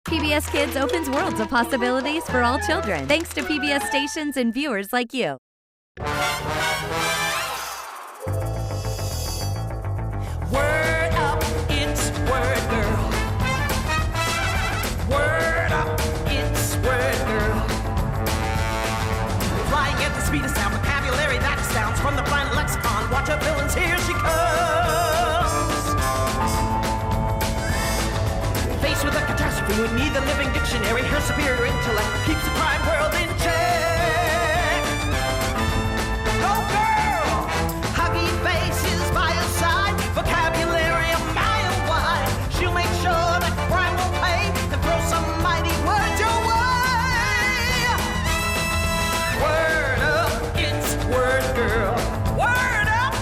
PBS Kids opens worlds of possibilities for all children, thanks to PBS stations and viewers like you. Word up, it's Word Girl. Word up, it's Word Girl. Flying at the speed of sound, vocabulary that astounds from the planet lexicon. Watch her villains, here she comes. Faced with a catastrophe, we need the living dictionary. Her superior intellect keeps the crime world in check. Go girl! Huggy faces by her side, vocabulary a mile wide. She'll make sure that crime will pay and throw some mighty words your way. Word up, it's Word Girl. Word up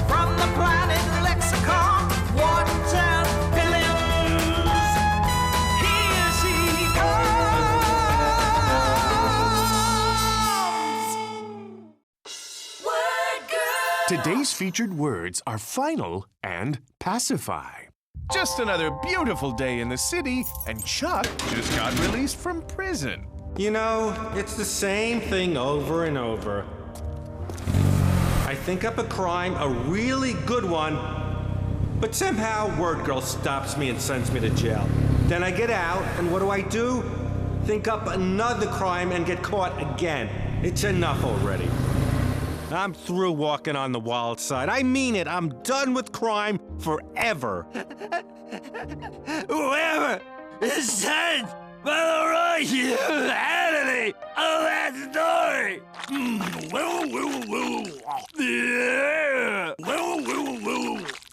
from the planet lexicon. Watch out, villains. Here she comes. Word Girl. Today's featured words are final and pacify. Just another beautiful day in the city, and Chuck just got released from prison. You know, it's the same thing over and over. I think up a crime, a really good one, but somehow Word Girl stops me and sends me to jail. Then I get out, and what do? Think up another crime and get caught again. It's enough already. I'm through walking on the wild side. I mean it. I'm done with crime forever. Whoever is sent by the right humanity of that story.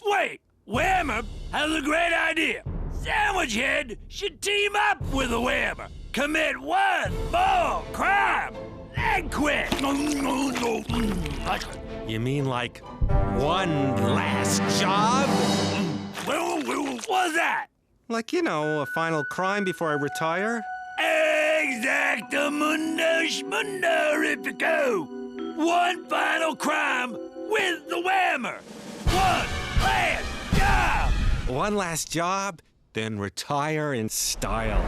Wait, Whammer has a great idea. Sandwich Head should team up with a Whammer, commit one more crime, then quit. You mean like one last job? What's that? Like, you know, a final crime before I retire? Exactamundo schmundo riptico. One final crime with the Whammer. One last job. One last job, then retire in style.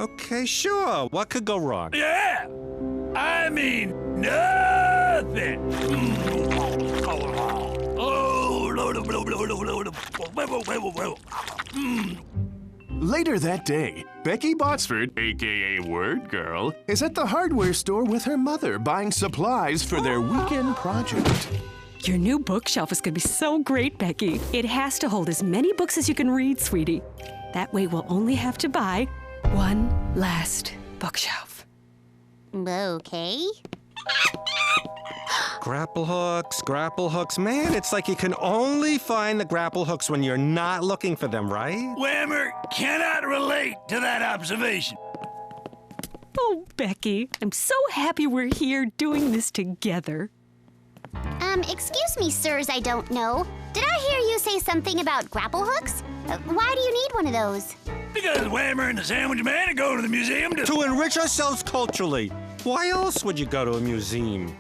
Okay, sure. What could go wrong? Yeah, I mean nothing. Later that day, Becky Botsford, aka Word Girl, is at the hardware store with her mother buying supplies for their weekend project. Your new bookshelf is going to be so great, Becky. It has to hold as many books as you can read, sweetie. That way we'll only have to buy one last bookshelf. Okay. Grapple hooks. Man, it's like you can only find the grapple hooks when you're not looking for them, right? Whammer cannot relate to that observation. Oh, Becky, I'm so happy we're here doing this together. Excuse me, sirs, I don't know. Did I hear you say something about grapple hooks? Why do you need one of those? Because Whammer and the Sandwich Man are going to the museum To enrich ourselves culturally. Why else would you go to a museum?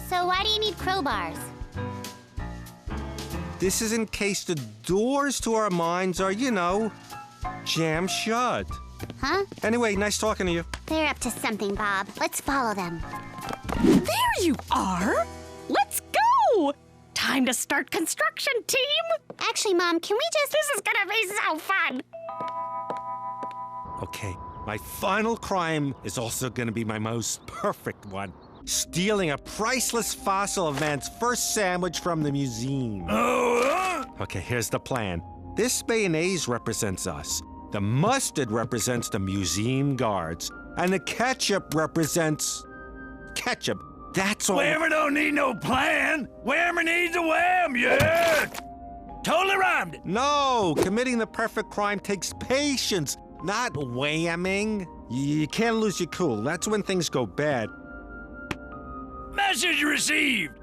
So why do you need crowbars? This is in case the doors to our minds are, you know, jammed shut. Huh? Anyway, nice talking to you. They're up to something, Bob. Let's follow them. There you are! Let's go! Time to start construction, team! Actually, Mom, can we just... This is gonna be so fun! Okay, my final crime is also gonna be my most perfect one. Stealing a priceless fossil of man's first sandwich from the museum. Okay, here's the plan. This mayonnaise represents us. The mustard represents the museum guards. And the ketchup represents... ketchup. That's all... Whammer don't need no plan. Whammer needs a wham, yeah! Totally rhymed it. No! Committing the perfect crime takes patience, not whamming. You can't lose your cool. That's when things go bad. Message received.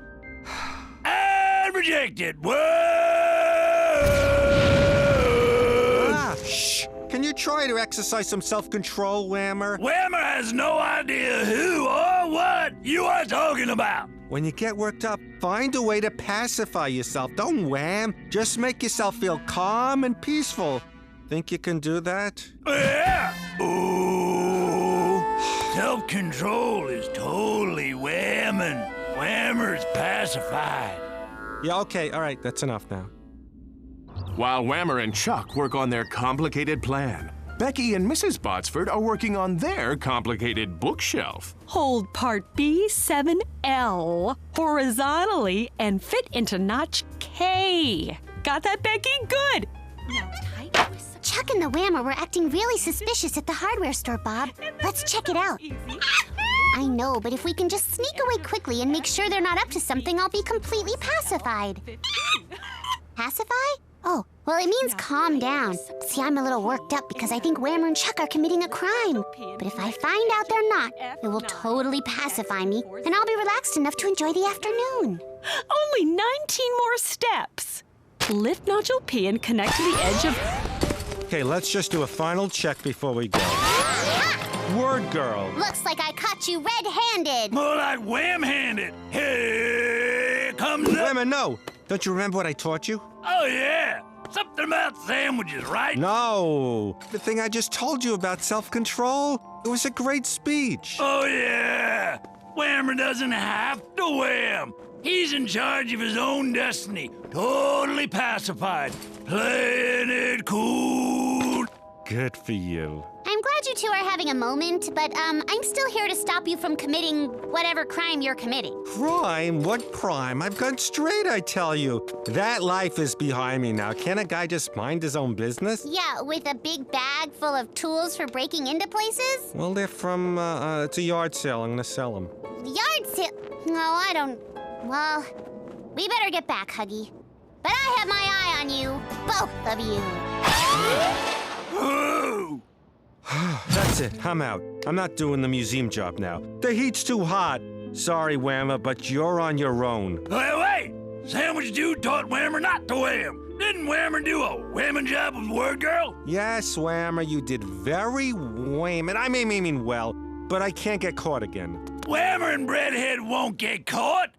And rejected. Whoa! Shh! Can you try to exercise some self-control, Whammer? Whammer has no idea who or what you are talking about. When you get worked up, Find a way to pacify yourself. Don't wham. Just make yourself feel calm and peaceful. Think you can do that? Yeah! Ooh! Self-control is totally whamming. Whammer's pacified. Yeah, okay, all right, that's enough now. While Whammer and Chuck work on their complicated plan, Becky and Mrs. Botsford are working on their complicated bookshelf. Hold part B7L horizontally and fit into notch K. Got that, Becky? Good. Now tight twist. Chuck and the Whammer were acting really suspicious at the hardware store, Bob. Let's check it out. I know, but if we can just sneak away quickly and make sure they're not up to something, I'll be completely pacified. Pacify? Oh, well, it means calm down. See, I'm a little worked up because I think Whammer and Chuck are committing a crime. But if I find out they're not, it will totally pacify me, and I'll be relaxed enough to enjoy the afternoon. Only 19 more steps. Lift nodule P and connect to the edge of... Okay, let's just do a final check before we go. Word girl. Looks like I caught you red-handed. More like wham-handed. Here comes the... Wait a minute, no. Don't you remember what I taught you? Oh, yeah. Something about sandwiches, right? No. The thing I just told you about self-control. It was a great speech. Oh, yeah. Whammer doesn't have to wham. He's in charge of his own destiny. Totally pacified. Playing it cool. Good for you. I'm glad you two are having a moment, but I'm still here to stop you from committing whatever crime you're committing. Crime? What crime? I've gone straight, I tell you. That life is behind me now. Can't a guy just mind his own business? Yeah, with a big bag full of tools for breaking into places? Well, they're from, it's a yard sale. I'm gonna sell them. Yard sale? No, I don't... Well, we better get back, Huggy. But I have my eye on you, both of you. Ooh. That's it. I'm out. I'm not doing the museum job now. The heat's too hot. Sorry, Whammer, but you're on your own. Wait! Sandwich Dude taught Whammer not to wham. Didn't Whammer do a whamming job with Word Girl? Yes, Whammer, you did very wham, and I mean well, but I can't get caught again. Whammer and Breadhead won't get caught.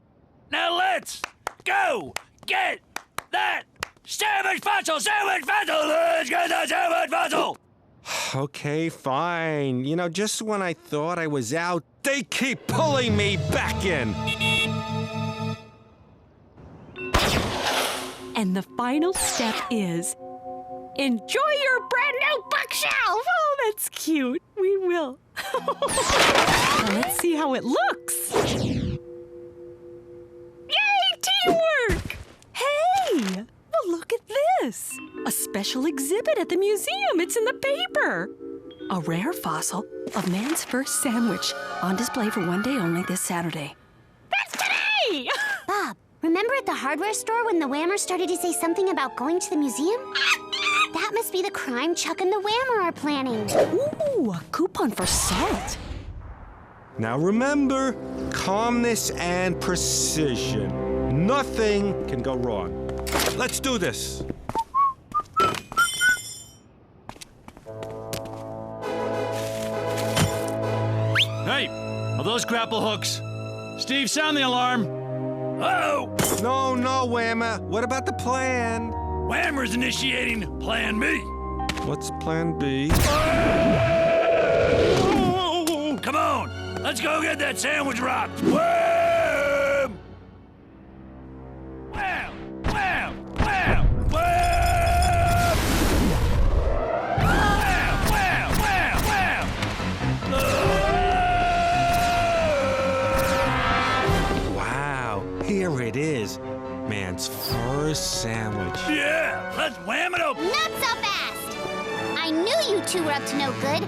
Now let's go get that sandwich puzzle! Sandwich puzzle! Let's get the sandwich puzzle! Okay, fine. You know, just when I thought I was out, they keep pulling me back in. And the final step is... enjoy your brand new bookshelf! Oh, that's cute. We will. Now let's see how it looks. Yay, teamwork! Hey! Well, look at this. A special exhibit at the museum. It's in the paper. A rare fossil of man's first sandwich on display for one day only this Saturday. That's today! Bob, remember at the hardware store when the Whammer started to say something about going to the museum? That must be the crime Chuck and the Whammer are planning. Ooh, a coupon for salt. Now remember, calmness and precision. Nothing can go wrong. Let's do this. Hey, are those grapple hooks? Steve, sound the alarm. Uh-oh! No, Whammer. What about the plan? Whammer's initiating Plan B. What's plan B? Come on, let's go get that sandwich rock. Wham! Wham! Wham! Wham! Wham! Wham! Wham! Wham! Wham! Wow, here it is. Man's first sandwich. Yeah, let's wham it open. Not so fast! I knew you two were up to no good.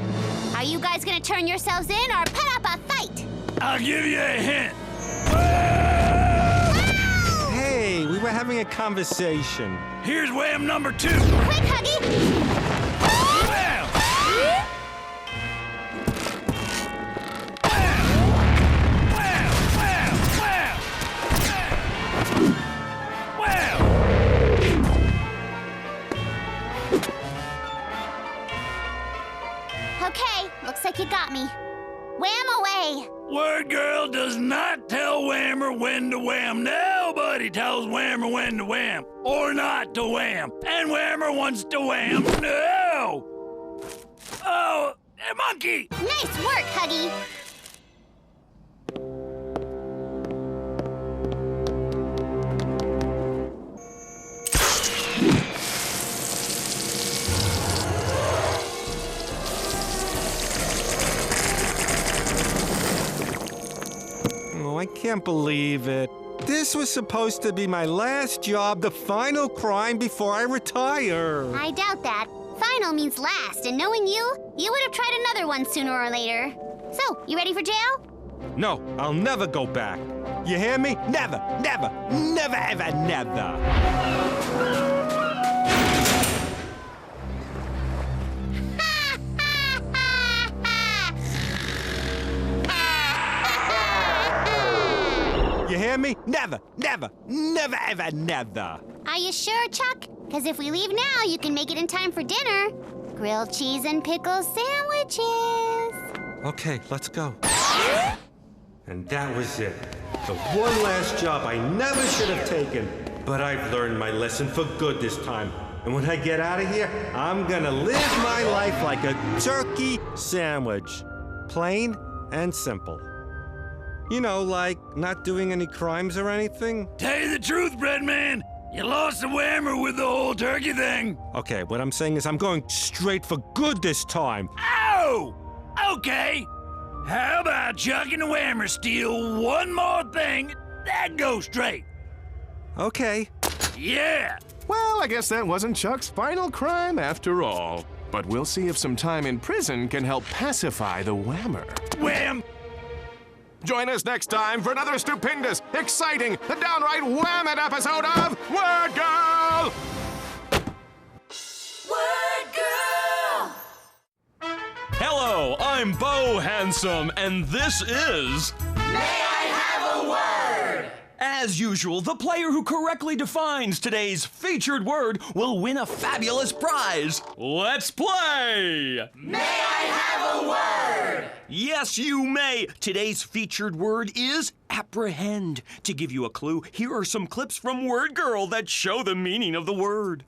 Are you guys gonna turn yourselves in or put up a fight? I'll give you a hint. Hey, we were having a conversation. Here's wham number 2. Quick, Huggy! Wham! Okay, looks like you got me. Wham away! Word Girl does not tell Whammer when to wham. Now Nobody tells Whammer when to wham or not to wham. And Whammer wants to wham. No! Oh, a monkey! Nice work, Huggy. Oh, I can't believe it. This was supposed to be my last job, the final crime before I retire. I doubt that. Final means last, and knowing you would have tried another one sooner or later. So, you ready for jail? No, I'll never go back. You hear me? Never, never, never, ever, never. You hear me? Never, never, never, ever, never. Are you sure, Chuck? Because if we leave now, you can make it in time for dinner. Grilled cheese and pickle sandwiches. Okay, let's go. And that was it. The one last job I never should have taken. But I've learned my lesson for good this time. And when I get out of here, I'm gonna live my life like a turkey sandwich. Plain and simple. You know, like not doing any crimes or anything. Tell you the truth, Bread Man. You lost the Whammer with the whole turkey thing. Okay, what I'm saying is I'm going straight for good this time. Ow! Okay. How about Chuck and the Whammer steal one more thing? That goes straight. Okay. Yeah. Well, I guess that wasn't Chuck's final crime after all. But we'll see if some time in prison can help pacify the Whammer. Wham! Join us next time for another stupendous, exciting, downright whammed episode of Word Girl! Word Girl! Hello, I'm Bo Handsome, and this is... May I have a word? As usual, the player who correctly defines today's featured word will win a fabulous prize. Let's play! May I have a word? Yes, you may. Today's featured word is apprehend. To give you a clue, here are some clips from Word Girl that show the meaning of the word.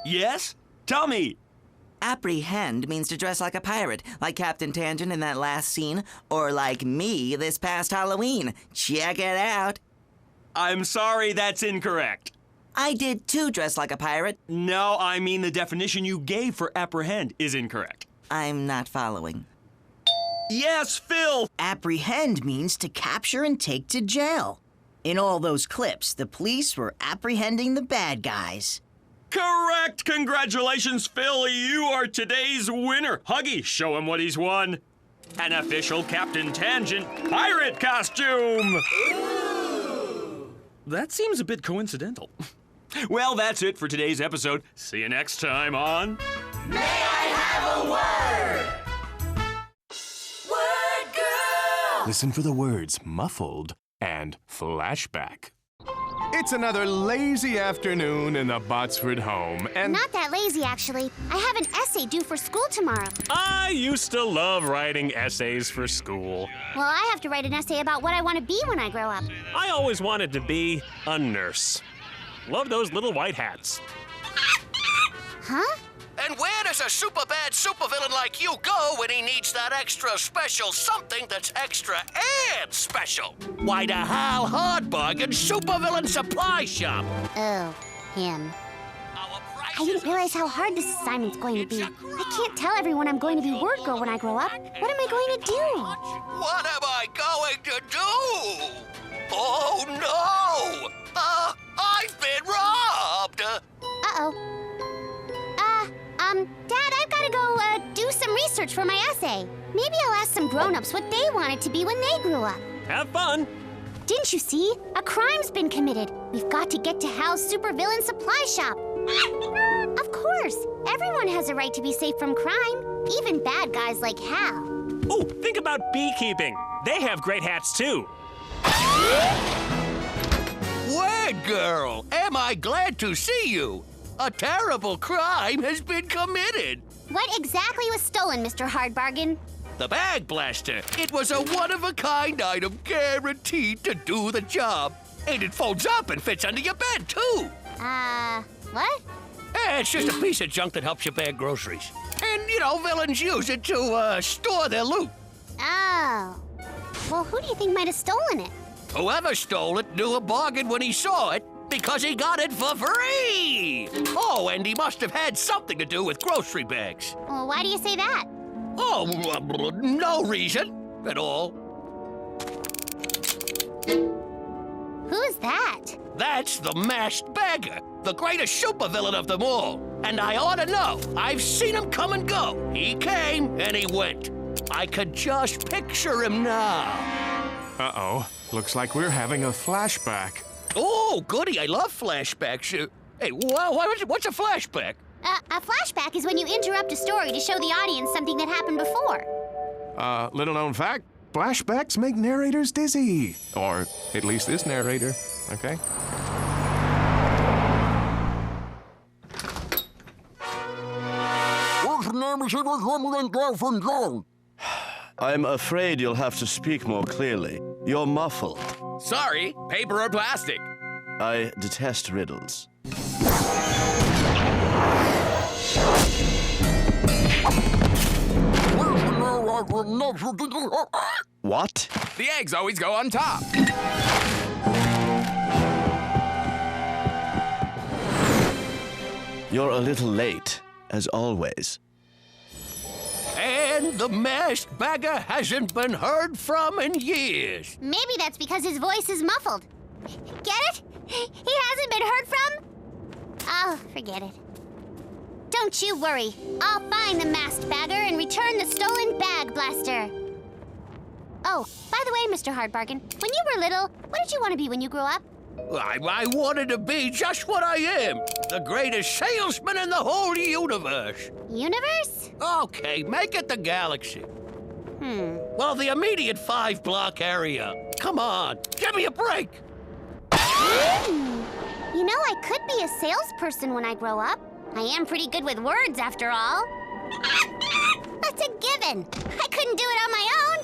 Yes? Tell me. Apprehend means to dress like a pirate, like Captain Tangent in that last scene, or like me this past Halloween. Check it out. I'm sorry, that's incorrect. I did too dress like a pirate. No, I mean the definition you gave for apprehend is incorrect. I'm not following. Yes, Phil! Apprehend means to capture and take to jail. In all those clips, the police were apprehending the bad guys. Correct! Congratulations, Phil! You are today's winner! Huggy, show him what he's won. An official Captain Tangent pirate costume! That seems a bit coincidental. Well, that's it for today's episode. See you next time on... May I have a word? Word Girl! Listen for the words muffled and flashback. It's another lazy afternoon in the Botsford home, and... Not that lazy, actually. I have an essay due for school tomorrow. I used to love writing essays for school. Well, I have to write an essay about what I want to be when I grow up. I always wanted to be a nurse. Love those little white hats. Huh? And where does a super bad supervillain like you go when he needs that extra special something that's extra and special? Why, to Hal Hardbug and Supervillain Supply Shop. Oh, him. I didn't realize how hard this assignment's going to be. I can't tell everyone I'm going to be Word Girl when I grow up. What am I going to do? What am I going to do? Oh, no! I've been robbed! Uh-oh. Dad, I've got to go, do some research for my essay. Maybe I'll ask some grown-ups what they wanted to be when they grew up. Have fun. Didn't you see? A crime's been committed. We've got to get to Hal's Supervillain Supply Shop. Of course. Everyone has a right to be safe from crime, even bad guys like Hal. Ooh, think about beekeeping. They have great hats, too. Word Girl! am I glad to see you. A terrible crime has been committed. What exactly was stolen, Mr. Hardbargain? The bag blaster. It was a one-of-a-kind item guaranteed to do the job. And it folds up and fits under your bed, too. What? It's just a piece of junk that helps you bag groceries. And, you know, villains use it to, store their loot. Oh. Well, who do you think might have stolen it? Whoever stole it knew a bargain when he saw it because he got it for free. Oh, and he must have had something to do with grocery bags. Well, why do you say that? Oh, no reason at all. Who's that? That's the masked bagger, the greatest supervillain of them all. And I ought to know. I've seen him come and go. He came and he went. I could just picture him now. Uh-oh. Looks like we're having a flashback. Oh, goody. I love flashbacks. Hey, what's a flashback? A flashback is when you interrupt a story to show the audience something that happened before. Little known fact, flashbacks make narrators dizzy. Or at least this narrator, okay? I'm afraid you'll have to speak more clearly. You're muffled. Sorry, paper or plastic? I detest riddles. What? The eggs always go on top. You're a little late, as always. And the masked bagger hasn't been heard from in years. Maybe that's because his voice is muffled. Get it? He hasn't been heard from? Oh, forget it. Don't you worry. I'll find the masked bagger and return the stolen bag blaster. Oh, by the way, Mr. Hardbargain, when you were little, what did you want to be when you grew up? I wanted to be just what I am. The greatest salesman in the whole universe. Universe? Okay, make it the galaxy. Well, the immediate 5-block area. Come on, give me a break. You know, I could be a salesperson when I grow up. I am pretty good with words, after all. That's a given. I couldn't do it on my own.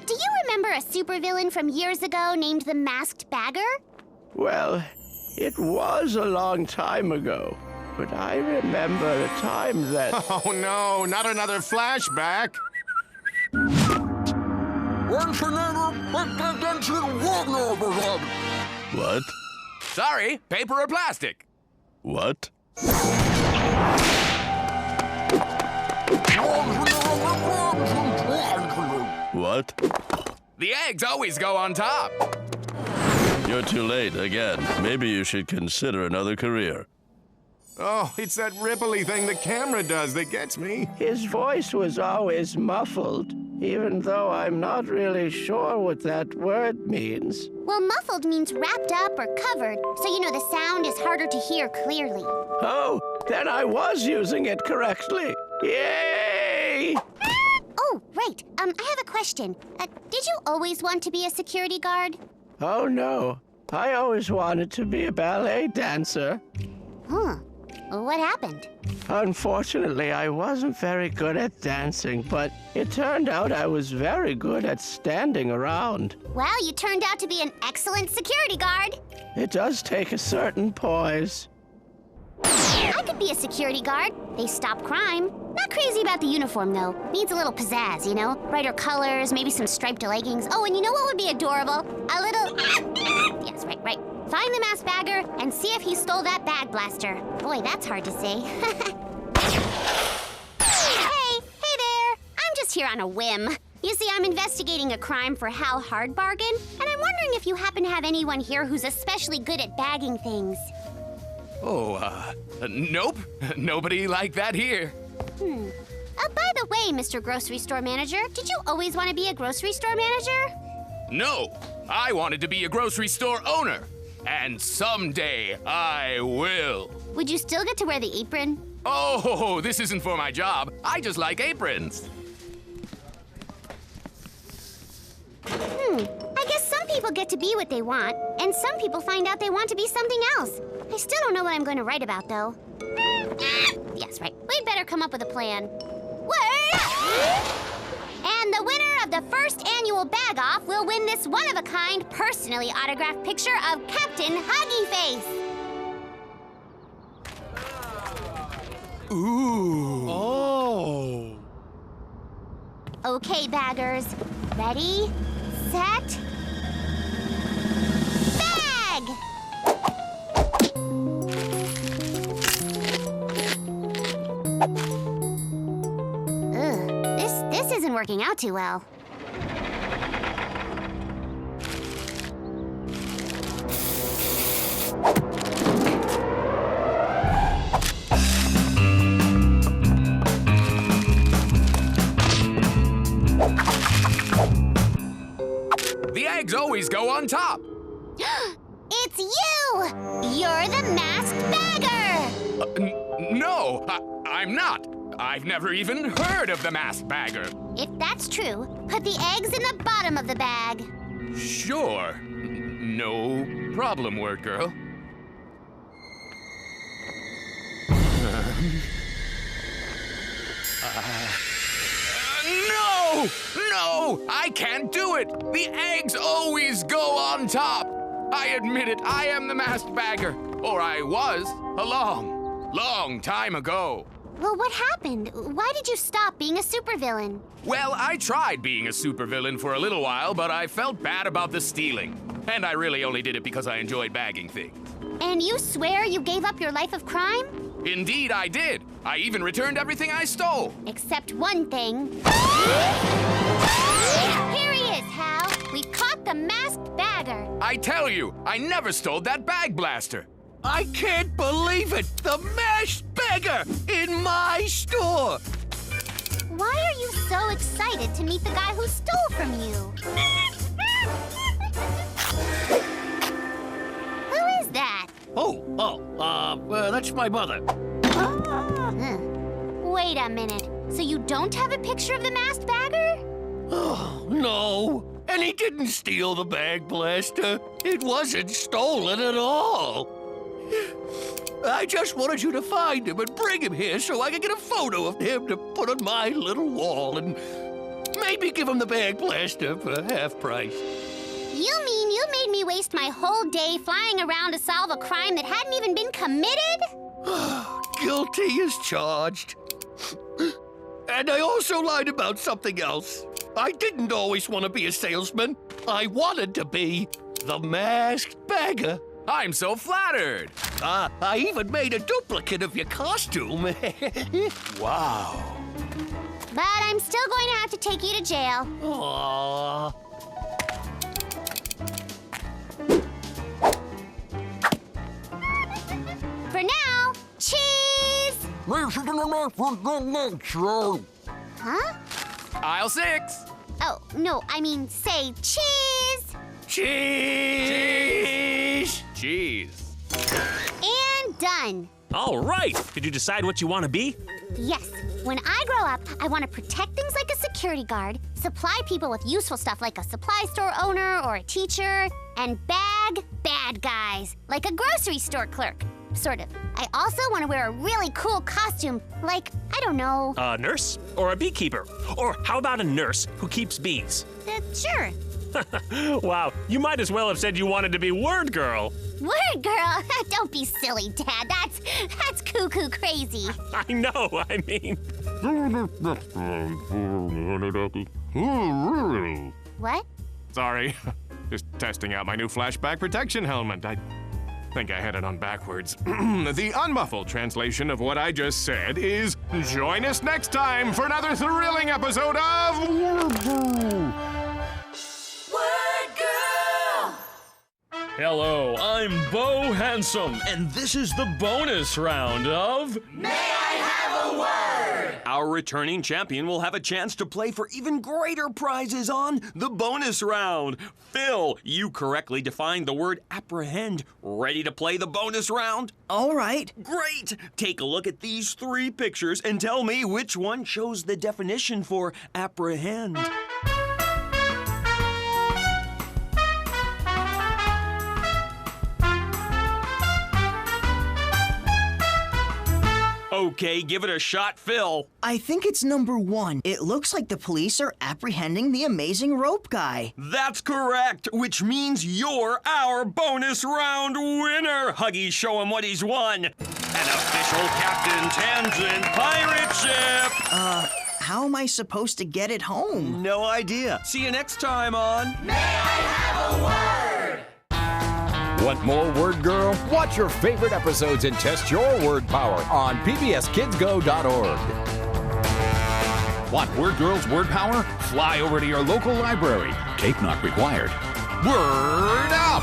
Do you remember a supervillain from years ago named the Masked Bagger? Well, it was a long time ago. But I remember a time that... Oh, no, not another flashback. What? Sorry, paper or plastic? What? What? The eggs always go on top. You're too late again. Maybe you should consider another career. Oh, it's that ripply thing the camera does that gets me. His voice was always muffled, even though I'm not really sure what that word means. Well, muffled means wrapped up or covered, so you know the sound is harder to hear clearly. Oh, then I was using it correctly. Yay! Oh, right. I have a question. Did you always want to be a security guard? Oh, no. I always wanted to be a ballet dancer. Huh. What happened? Unfortunately, I wasn't very good at dancing, but it turned out I was very good at standing around. Well, you turned out to be an excellent security guard. It does take a certain poise. I could be a security guard. They stop crime. Not crazy about the uniform, though. Needs a little pizzazz, you know? Brighter colors, maybe some striped leggings. Oh, and you know what would be adorable? A little... Yes, right. Find the masked bagger and see if he stole that bag blaster. Boy, that's hard to say. Hey there. I'm just here on a whim. You see, I'm investigating a crime for Hal Hardbargain, and I'm wondering if you happen to have anyone here who's especially good at bagging things. Oh, nope. Nobody like that here. By the way, Mr. Grocery Store Manager, did you always want to be a grocery store manager? No, I wanted to be a grocery store owner. And someday I will. Would you still get to wear the apron? Oh, this isn't for my job. I just like aprons. I guess some people get to be what they want, and some people find out they want to be something else. I still don't know what I'm going to write about, though. Yes, right. We'd better come up with a plan. Word up! And the winner of the first annual bag-off will win this one-of-a-kind, personally autographed picture of Captain Huggy Face. Ooh. Oh. Okay, baggers. Ready, set, bag! Ugh, this isn't working out too well. The eggs always go on top. It's you! You're the masked bagger! No, I'm not. I've never even heard of the masked bagger. If that's true, put the eggs in the bottom of the bag. Sure. No problem, word girl. No! No! I can't do it! The eggs always go on top! I admit it, I am the masked bagger. Or I was, a long time ago. Well, what happened? Why did you stop being a supervillain? Well, I tried being a supervillain for a little while, but I felt bad about the stealing. And I really only did it because I enjoyed bagging things. And you swear you gave up your life of crime? Indeed, I did. I even returned everything I stole. Except one thing. Here he is, Hal. We've caught the masked bagger. I tell you, I never stole that bag blaster. I can't believe it! The masked beggar in my store! Why are you so excited to meet the guy who stole from you? Who is that? That's my mother. Wait a minute. So you don't have a picture of the masked bagger? Oh, no. And he didn't steal the bag blaster. It wasn't stolen at all. I just wanted you to find him and bring him here so I could get a photo of him to put on my little wall and maybe give him the bag blaster for half price. You mean you made me waste my whole day flying around to solve a crime that hadn't even been committed? Guilty as charged. And I also lied about something else. I didn't always want to be a salesman. I wanted to be the masked bagger. I'm so flattered. I even made a duplicate of your costume. Wow. But I'm still going to have to take you to jail. Aww. For now, cheese! Huh? Aisle 6. Oh, no, I mean, say cheese! Cheese! Cheese. And done. All right. Did you decide what you want to be? Yes. When I grow up, I want to protect things like a security guard, supply people with useful stuff like a supply store owner or a teacher, and bag bad guys, like a grocery store clerk. Sort of. I also want to wear a really cool costume, like, I don't know. A nurse or a beekeeper? Or how about a nurse who keeps bees? Sure. Wow, you might as well have said you wanted to be Word Girl. Word girl? Don't be silly, Dad. That's cuckoo crazy. I know, I mean. What? Sorry. Just testing out my new flashback protection helmet. I think I had it on backwards. The unmuffled translation of what I just said is, join us next time for another thrilling episode of Word Girl! Hello, I'm Bo Handsome, and this is the bonus round of... May I have a word? Our returning champion will have a chance to play for even greater prizes on the bonus round. Phil, you correctly defined the word apprehend. Ready to play the bonus round? All right. Great! Take a look at these 3 pictures and tell me which one shows the definition for apprehend. Okay, give it a shot, Phil. I think it's number 1. It looks like the police are apprehending the amazing rope guy. That's correct, which means you're our bonus round winner. Huggy, show him what he's won. An official Captain Tangent pirate ship. How am I supposed to get it home? No idea. See you next time on May I Have a Word? Want more Word Girl? Watch your favorite episodes and test your word power on pbskidsgo.org. Want Word Girl's word power? Fly over to your local library. Tape not required. Word up!